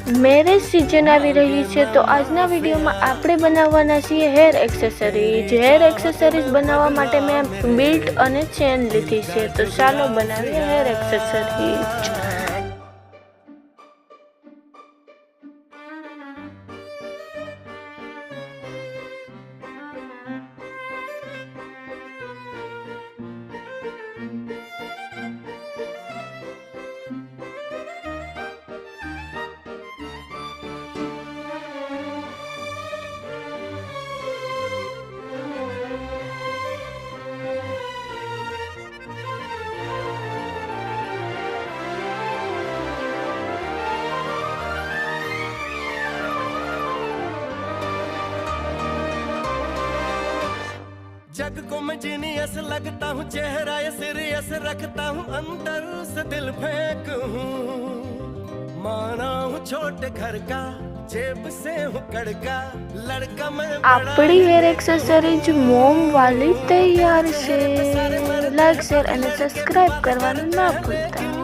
Marriage season આવી રહી છે તો આજના વિડીયોમાં આપણે બનાવવાના છીએ હેર એક્સેસરીઝ બનાવવા માટે મેં બેલ્ટ અને ચેન લીધી છે તો ચાલો બનાવીએ હેર એક્સેસરીઝ। जग को मैं जीनियस लगता हूँ, चेहरा ये सीरियस रखता हूँ, अंदर से दिल फेंक हूँ। माना हूँ छोटे घर का, जेब से हूँ कड़का, लड़का मैं આપણી હેર એક્સેસરીઝ મોમ વાલી તૈયાર છે। લાઈક શેર અને સબસ્ક્રાઇબ કરવાનું ના ભૂલતા।